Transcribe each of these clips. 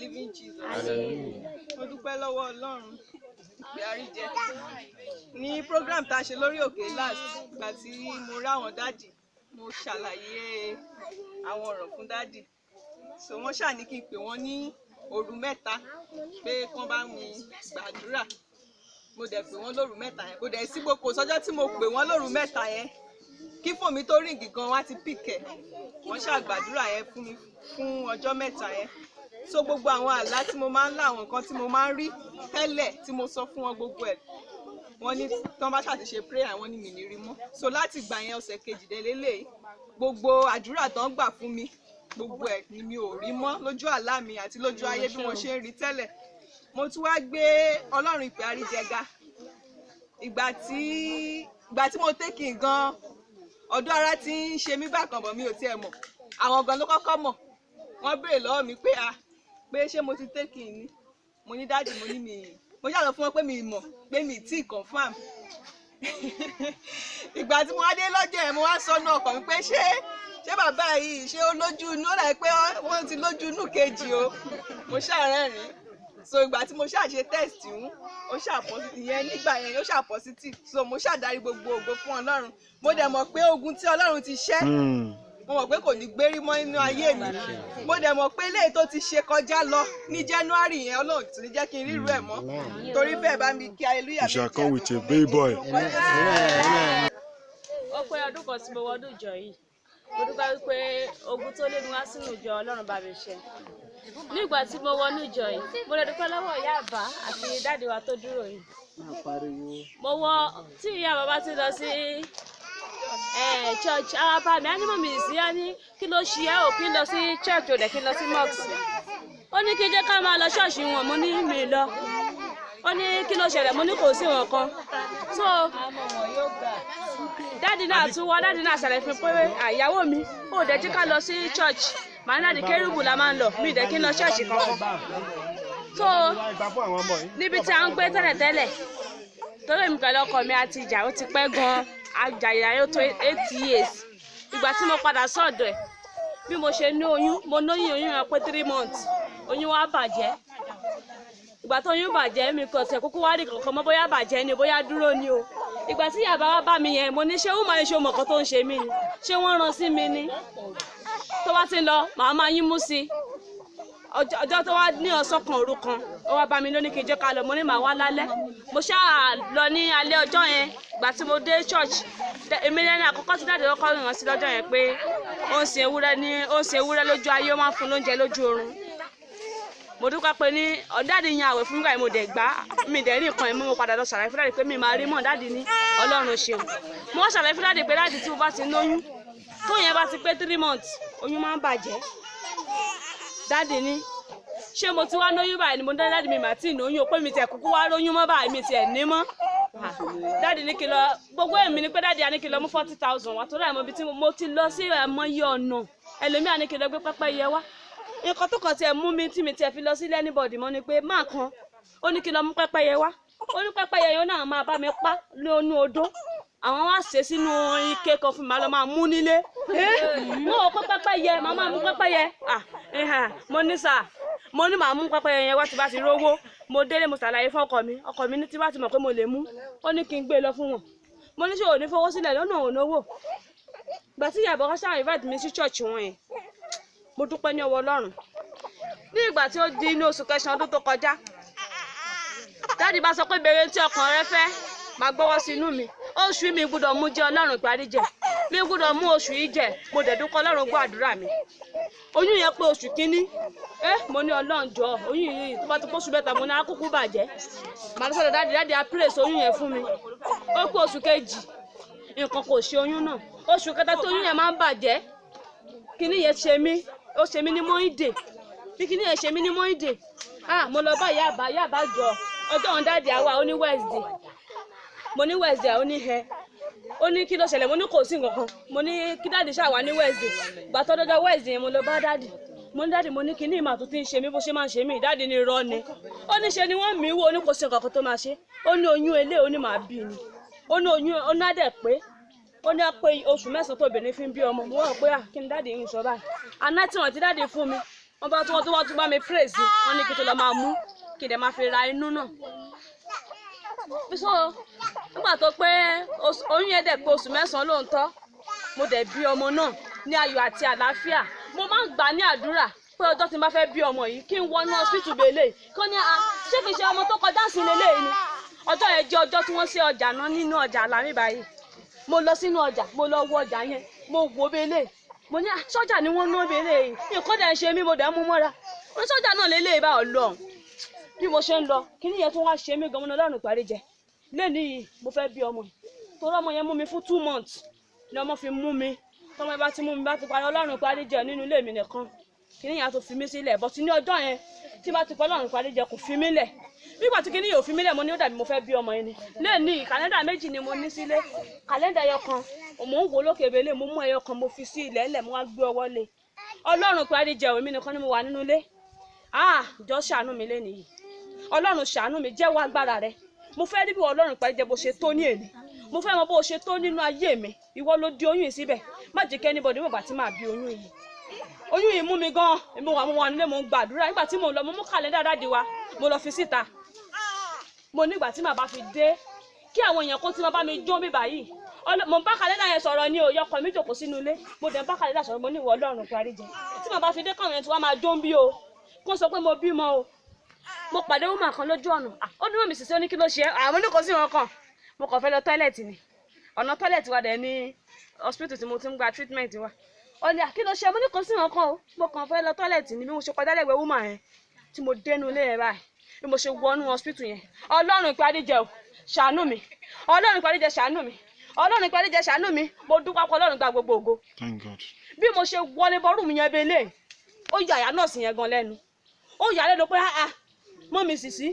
living Jesus. Mo dúpẹ́ lọ́wọ́ Ọlọ́run ìpè àríjẹ. Ní program tá a ṣe lórí òkè last, ìgbà tí mo rí àwọn dádì, mo ṣàlàyé àwọn ọ̀rọ̀ fún dádì. So wọ́n ṣà ní kí n pè wọ́n ní òru mẹ́ta pé kí wọ́n bá mi gbàdúrà. Mo dẹ̀ pè wọ́n lóru mẹ́ta yẹn. Kò dẹ̀ sí gbogbo sọ́jọ́ tí mo pè wọ́n lóru mẹ́ta yẹn. Kí fóònù mi tó ríǹgì gan wá ti pìkẹ̀. Wọ́n ṣàgbàdúrà yẹn fún mi fún ọjọ́ mẹ́ta yẹn. So gbogbo àwọn àlá tí mo máa ń lá, àwọn nǹkan tí mo máa ń rí tẹ́lẹ̀ tí mo sọ fún wọn gbogbo ẹ̀. Wọ́n ní tí wọ́n bá ṣàti ṣe prayer wọ́n ní mi ní rí mọ́. So láti ìgbà yẹn ọ̀sẹ̀ kejìdínlélẹ́yìí, gbogbo àdúrà tó ń gbà fún mi, gbogbo ẹ̀ ni mi ò rí mọ́ lójú àlá mi àti lójú ayé bí mo ṣe ń rí tẹ́lẹ̀. Mo tún wá gbé Ọlọ́run ìpè àríjẹ ga. Ìgbà tí mo tẹ́kì gan, ọ̀dọ̀ ara ti ń ṣe mí bákan bọ̀ mi ò tiẹ̀ mọ̀. Àwọn gan ló kọ́kọ́ mọ̀. Wọ́n béèrè lọ́wọ́ mi pé ṣé mo ti tẹ́kì ni. Mo ní dáàdì, mo ní mi. Mo ṣàlọ́ fún wọn pé mi mọ̀ pé mi tí confirm. Ìgbà tí mo wá dé lọ́jọ́ yẹn mo wá sọ́nà ọkàn mi pé ṣé bàbá yìí ṣé ó lójú inú, ó dà pé wọ́n ti lójú inú kejì o. Mo ṣàrẹ́rìn. So ìgbà tí mo ṣàṣe test ń, ó ṣàpọ́sítì yẹn nígbà yẹn ó ṣàpọ́sítì. So mo ṣàdarí gbogbo ògo fún Ọlọ́run. Mo dẹ̀ mọ̀ pé ogun tí Ọlọ́run ti ṣẹ́, mo mọ̀ pé kò ní gbérí mọ́ nínú ayé mi. Mo dẹ̀ mọ̀ pé eléyìí tó ti ṣe kọjá lọ ní January yẹn Ọlọ́run ti ní jẹ́ kí n rírú ẹ̀ mọ́. Torí bẹ́ẹ̀ bá mi kí hallelujah. You shall come with a baby boy. Ó pé ọdún kan tí mo wọnú ìjọ yìí. Mo dúpẹ́ wípé ogun tó lé mi wá sínú ìjọ Ọlọ́run bá mi ṣe. Nígbà tí mo wọnú ìjọ yìí, mo lè dúpẹ́ lọ́wọ́ ìyá àbá àti dáàdì wa tó dúró yìí. Mo wọ tí ìyá bàbá ti lọ sí church, àwọn bá mi á ní mọ̀ mi sí á ní kí ló ṣe ẹ́ ò kí n lọ sí church ò dẹ̀ kí n lọ sí mosque. Ó ní kí n jẹ́ ká máa lọ ṣọ́ọ̀ṣì wọn, mo ní mi lọ. Ó ní kí ló ṣẹlẹ̀, mo ní kò sí wọn kan. So dáàdì náà tún wá, dáàdì náà ṣàlàyé fún pé àyàwó mi ò dẹ̀ jí ká lọ sí church. Màá náà di kérúbù la máa ń lọ, mi dẹ̀ kí n lọ ṣọ́ọ̀ṣì kankan. So níbi tí a ń gbé tẹ́lẹ̀tẹ́lẹ̀, torí èmi pẹ̀lú ọkọ mi àti ìjà ó ti pẹ́ gan-an, àjàyà yóò tó 8 years. Ìgbà tí mo padà sọ́dọ̀ ẹ̀, bí mo ṣe ní oyún, mo lóyún oyún yẹn pé 3 months, oyún wa bàjẹ́. Ìgbà tó oyún bàjẹ́ mi kò tẹ̀ kúkú wá rí kankan mọ́ bóyá bàjẹ́ ni bóyá dúró ni o. Ìgbà tí ìyá bá bá mi yẹn, mo ní ṣé ó máa ń ṣe ọmọ kan tó ń ṣe mí ni, ṣé wọ́n rán sí mi ni. Tó bá ti lọ màá máa yín mú sí. Ọjọ́ tó wá ní ọ̀sán kan òru kan, ó wá bá mi lóní kí n jẹ́ ká lọ, mo ní màá wá lálẹ́. Mo ṣáà lọ ní alẹ́ ọjọ́ yẹn. Ìgbà tí mo dé church, èmi lẹ́ni àkọ́kọ́ tí dáàdì kọ́kọ́ rìn wọ́n sí lọ́jọ́ yẹn pé ó ń sin ewúrẹ́ lójú ayé, ó máa ń fún lóúnjẹ lójú oorun. Mo dúpẹ́ pé ní dáàdì yan àwẹ̀ fún ìgbà yẹn mo dẹ̀ gbà, mi dẹ̀ rí nǹkan yẹn, mo padà lọ ṣàlàyé fún dáàdì pé mi máa rí mọ́, dáàdì ní Ọlọ́run ṣeun. Mo wá ṣàlàyé fún dáàdì pé dáàdì tí mo bá ti lóyún, tó yẹn bá ti pé 3 months, oyún máa ń bàjẹ́. Dáàdì ní ṣé mo ti wá lóyún báyìí ni mo dá dáàdì mi mà tí ì lóyún, pé mi tẹ̀ kúkú wá lóyún mọ́ báyìí, mi tiẹ̀ ní mọ́. Dáàdì ní kí lọ, gbogbo èmi ni pé dáàdì á ní kí lọ mú 40,000 wá, torí àìmọ̀ ibi tí mo ti lọ sí àìmọye ọ̀nà. Ẹlòmíà ní kí lọ gbé pẹ́pẹ́yẹ wá. Nǹkan tó kàn tiẹ̀ mú mi tí mi tiẹ̀ fi lọ sí anybody mọ́ ni pé máa kan, ó ní kí lọ mú pẹ́pẹ́yẹ wá. Ó ní pẹ́pẹ́yẹ yẹn náà máa bá mi pa lónú odó. Àwọn wá ṣe sínú ike kan fún mi, màá lọ máa mú nílé. Mo ò pé pẹ́pẹ́yẹ, màá máa mú pẹ́pẹ́yẹ. Mo ní sà, mo ní màá mú pẹ́pẹ́yẹ yẹn wá tí bá ti rówó. Mo délé mo ṣàlàyé fún ọkọ mi ní tí bá ti mọ̀ pé mo lè mú, ó ní kí n gbé lọ fún wọn. Mo ní ṣé ò ní fowó sílẹ̀ lọ́nà òun owó. Ìgbà tí ìyàbọ̀ kan ṣáà invite mi sí church wọn yẹn, mo dúpẹ́ ní ọwọ́ Ọlọ́run. Ní ìgbà tí ó di inú oṣù kẹsàn-án ọdún tó kọjá, dáàdì bá sọ pé béèrè tí ọkàn rẹ fẹ́, máa gbọ́wọ́ sí inú mi. Oṣù mi gbọ́dọ̀ mú jẹ Ọlọ́run ìparí jẹ, mi gbọ́dọ̀ mú oṣù yìí jẹ. Mo dẹ̀ dúpẹ́ Ọlọ́run gbọ́ àdúrà mi. Oyún yẹn pé oṣù kínní, mo ní Ọlọ́run jọ̀ọ́, oyún yìí tó bá ti pósù mẹ́ta mo ní akúkú bàjẹ́. Màá sọ̀rọ̀ dáàdì á praise oyún yẹn fún mi. Ó pé oṣù kejì, nǹkan kò ṣe oyún náà. Oṣù kẹta tó oyún yẹn máa ń bàjẹ́, kíní yẹn ṣe mí, ó ṣe mí ní mọ́ìdè. Bí kíní yẹn ṣe mí ní mọ́ìdè, mo lọ bá ìyá àbá jọ, ọjọ́ òun dáàdì àwa ó ní Wednesday. Mo ní Wednesday, ó ní hẹ. Ó ní kí ló ṣẹlẹ̀, mo ní kò sí nǹkan kan. Mo ní kí dáàdì ṣáà wá ní Wednesday. Ìgbà tó dọ́jọ́ Wednesday yẹn mo lọ bá dáàdì. Mo ní dáàdì, mo ní kíní ìmọ̀ àtúntí ń ṣe mí bó ṣe máa ń ṣe mí. Dáàdì ní irọ́ ni. Ó ní ṣe ni wọ́n mí wò, ó ní kò sí nǹkan kan tó máa ṣe. Ó ní oyún eléyìí, ó ní màá bí ni. Ó ní oyún, ó ní àdẹ̀ pé. Ó ní pé oṣù mẹ́sàn-án tó obìnrin fi ń bí ọmọ. Mo wọ̀ pé kí ni dáàdì ń sọ báyìí. Àná tí wọ́n ti dáàdì fún mi, wọ́n bá tún bá mi praise wọ́n ní kí n tó lọ máa mú kí n dẹ̀ máa fi ra inú náà. So nígbà tó pé oyún yẹn dẹ̀ pé oṣù 9 lóòótọ́ mo dẹ̀ bí ọmọ náà ní ayọ̀ àti àlàáfíà. Mo máa ń gbà ní àdúrà pé ọjọ́ tí n bá fẹ́ bí ọmọ yìí kí n wọnú hospital bèlè kí wọ́n ní ṣé kìí ṣe ọmọ tó kọjá sí lélẹ́yìí ni. Ọjọ́ yẹn jẹ́ ọjọ́ tí wọ́n ṣe ọjà náà nínú ọjà Àlàmí báyìí. Mo lọ sínú ọjà mo lọ wo ọjà yẹn mo wo bèlè mo ní sọ́jà ni wọ́n ná bèlè yìí nǹkan dẹ̀ ń ṣe mí mo dẹ̀ mú mọ́ra mo ní sọ́jà náà lélẹ́yìí bá Ọlọ́run. Bí mo ṣe ń lọ kí nìyẹn tún wá ṣe mí gan-an Ọlọ́run parí jẹ lẹ́ni yìí mo fẹ́ bí ọmọ torí ọmọ yẹn mú mi fún 2 months ni ọmọ fi mú mi tọmọ ẹ bá ti mú mi bá ti parí Ọlọ́run parí jẹ nínú ilé mi nìkan kí nìyẹn tó fi mí sílẹ̀ bọ́ sí ní ọjọ́ yẹn tí bá ti parí Ọlọ́run parí jẹ kò fi mí lẹ̀ nígbà tí kí nìyẹn ò fi mí lẹ̀ mo ní ó dàbí mo fẹ́ bí ọmọ yẹn ni lẹ́ni kàlẹ́ndà méjì ni mo ní sílé kàlẹ́ndà ẹyọ kan mò ń wò lókè bèlè mo mú ẹyọ kan mo fi sí ilẹ̀ ńlẹ̀ mo wá gbé ọwọ́ lé Ọlọ́run parí jẹ òmí nìkan ni mo wà nínú ilé jọ ṣàánú mi lẹ́ni yìí Ọlọ́run ṣàánú mi jẹ́wọ́ agbára rẹ mo fẹ́ rí bí Ọlọ́run parí jẹ bó ṣe tó ní èmi mo fẹ́ mọ bó ṣe tó nínú ayé mi ìwọ ló di oyún yìí síbẹ̀ má jẹ́ kí anybody mọ̀ bá ti máa bí oyún yìí mú mi gan èmi wà nílé mo ń gbàdúrà nígbà tí mo lọ mo mú kàlẹ́ndà dáàdi wa mo lọ fi síta mo nígbà tí màá bá fi dé kí àwọn èèyàn kó tí wọ́n bá mi jó mi báyìí mo bá kàlẹ́ndà yẹn sọ̀rọ̀ ní òye ọkọ mi jòkó sínú ilé mo dẹ̀ bá kàlẹ́ndà sọ̀rọ̀ mo ní ìwọ Ọlọ́run parí jẹ tí màá bá fi dé káwọn yẹn tí wọ́n máa jó ń bí o kó sọ pé mo bímọ o mo pàdé woman kan lójú ọ̀nà ó ní mọ̀ mi sì sí ó ní kí ló ṣe àwọn oníkó sí wọn kàn mo kàn fẹ́ lọ tọ́ílẹ̀tì ni ọ̀nà tọ́ílẹ̀tì wa dẹ̀ ní hospital tí mo ti ń gba treatment wa ó ní kí ló ṣe mo ní kó sí wọn kàn o mo kàn fẹ́ lọ tọ́ílẹ̀tì ni bí mo ṣe kọjá lẹ́gbẹ̀ẹ́ woman yẹn tí mo dénú ilé yẹn báyìí bí mo ṣe wọnú hospital yẹn Ọlọ́run parí jẹ o ṣàánú mi Ọlọ́run parí jẹ ṣàánú mi Ọlọ́run parí jẹ ṣàánú mi mo dúpẹ́ pé Ọlọ́run gba gbogbo ògo. Thank God. Bí mo ṣe wọlé bọ́rù mi yẹn belé ó yà àyà nọ́ọ̀sì yẹn gan lẹ́nu ó yà lẹ́nu pé mọ́ mi sì sí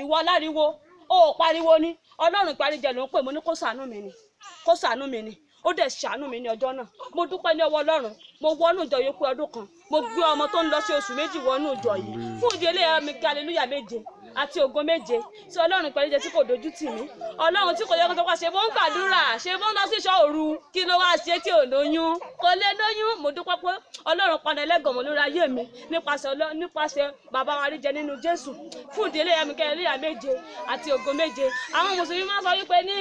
ìwọ aláriwo ó pariwo ní Ọlọ́run parí jẹ ló ń pè mo ní kó ṣàánú mi ni ó dẹ̀ ṣàánú mi ní ọjọ́ náà mo dúpẹ́ ní ọwọ́ Ọlọ́run mo wọnú ìjọ yìí pé ọdún kan mo gbé ọmọ tó ń lọ sí oṣù 2 wọnú ìjọ yìí fún ìdí eléyà mi kí hallelujah 7 àti ògo 7 tí Ọlọ́run parí jẹ tí kò dojú tì mí Ọlọ́run tí kò yẹ kó tó wá ṣe bó ń gbàdúrà ṣe bó ń lọ sí ìṣọ́ òru kí ló wá ṣe tí ò lóyún kò lè lóyún mo dúpẹ́ pé Ọlọ́run padà ẹlẹ́gàn lórí ayé mi nípasẹ̀ bàbá wa rí jẹ nínú Jésù fún ìdí eléyà mi kí hallelujah 7 àti ògo 7 àwọn mùsùlùmí máa sọ wípé ní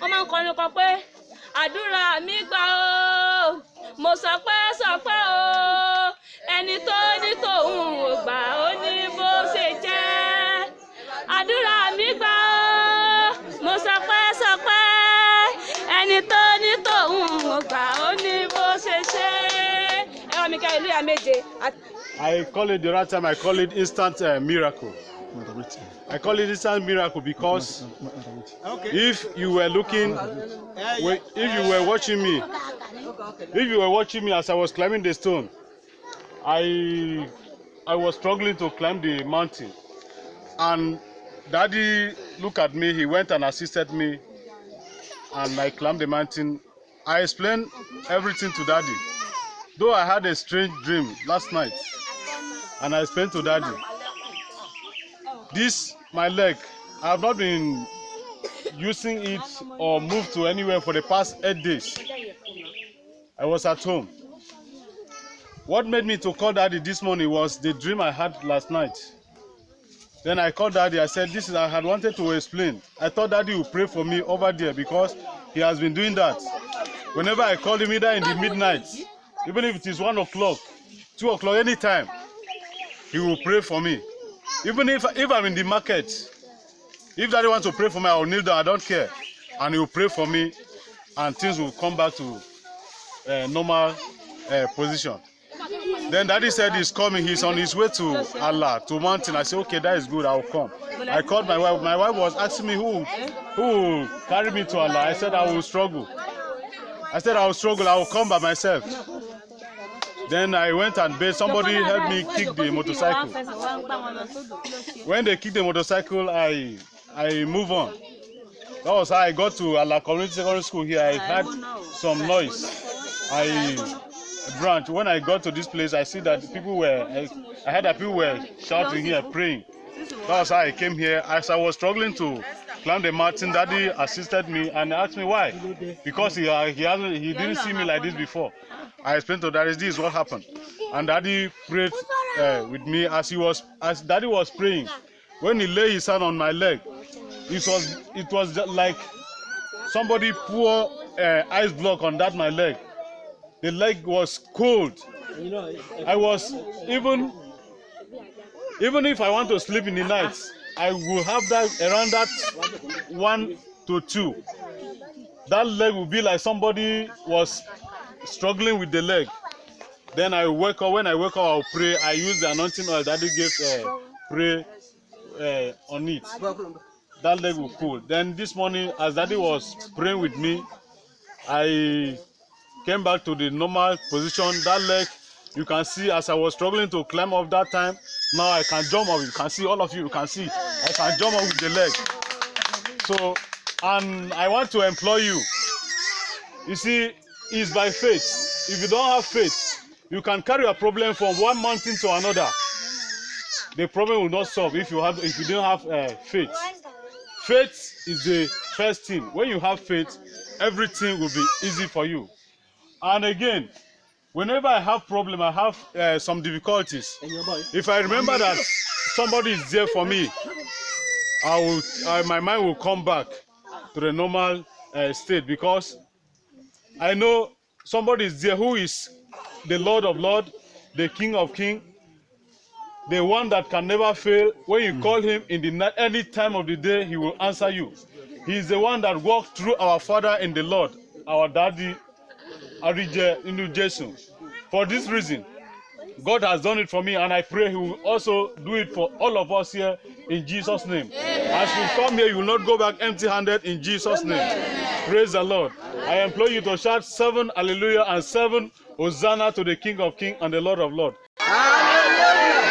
wọ́n máa ń kọrin kan pé àdúrà mi gbà ó mo sọ pé ó ẹni tó ní tòun ò gbà ó ní bó ṣe jẹ́ àdúrà mi gbà ó mo sọ pé ẹni tó ní tòun ò gbà ó ní bó ṣe ṣe ẹ wá mi ká hallelujah 7. I call it the right time. I call it instant miracle. I call it instant miracle because if you were looking, if you were watching me as I was climbing the stone, I was struggling to climb the mountain, and Daddy looked at me. He went and assisted me, and I climbed the mountain. I explained everything to Daddy, though I had a strange dream last night, and I explained to Daddy. This, my leg, I have not been using it or moved to anywhere for the past 8 days. I was at home. What made me to call Daddy this morning was the dream I had last night. Then I called Daddy. I said, this is, I had wanted to explain. I thought Daddy would pray for me over there because he has been doing that. Whenever I call him, either in the midnight, even if it is 1 o'clock, 2 o'clock, anytime, he will pray for me. Even if I'm in the market, if Daddy wants to pray for me, I will kneel down, I don't care. And he will pray for me, and things will come back to normal position. Then Daddy said he's coming, he's on his way to Allah, to mountain. I said, okay, that is good, I will come. I called my wife. My wife was asking me who will carry me to Allah. I said, I will struggle. I will come by myself. Then I went and bathed. Somebody helped me kick the motorcycle. When they kicked the motorcycle, I move on. That was how I got to Allah Community Secondary School here. I heard some noise. I branch. When I got to this place, I see that I heard that people were shouting here, praying. That was how I came here. As I was struggling to climb the mountain, Daddy assisted me and asked me why. Because he didn't see me like this before. I explained to Daddy, this is what happened. And Daddy prayed with me as Daddy was praying. When he laid his hand on my leg, it was just like somebody pour ice block on that my leg. The leg was cold. I was even if I want to sleep in the night, I will have that around that 1 to 2. That leg will be like somebody was struggling with the leg. Then I wake up. When I wake up, I'll pray. I use the anointing oil Daddy gave, pray on it. That leg will cool. Then this morning, as Daddy was praying with me, I came back to the normal position. That leg, you can see, as I was struggling to climb up that time, now I can jump up. You can see, all of you can see, I can jump up with the leg. So, and I want to employ you. You see, it's by faith. If you don't have faith, you can carry a problem from one mountain to another. The problem will not solve if you don't have faith. Faith is the first thing. When you have faith, everything will be easy for you. And again, whenever I have problem, I have some difficulties. If I remember that somebody is there for me, my mind will come back to the normal state, because I know somebody is there who is the Lord of Lords, the King of Kings, the one that can never fail. When you call him in the night, any time of the day, he will answer you. He is the one that walked through our Father in the Lord, our Daddy, Arije Inu Jesu. For this reason, God has done it for me, and I pray he will also do it for all of us here in Jesus' name. As you come here, you will not go back empty-handed in Jesus' name. Praise the Lord. I implore you to shout 7 hallelujah and 7 Hosanna to the King of Kings and the Lord of Lords. Hallelujah.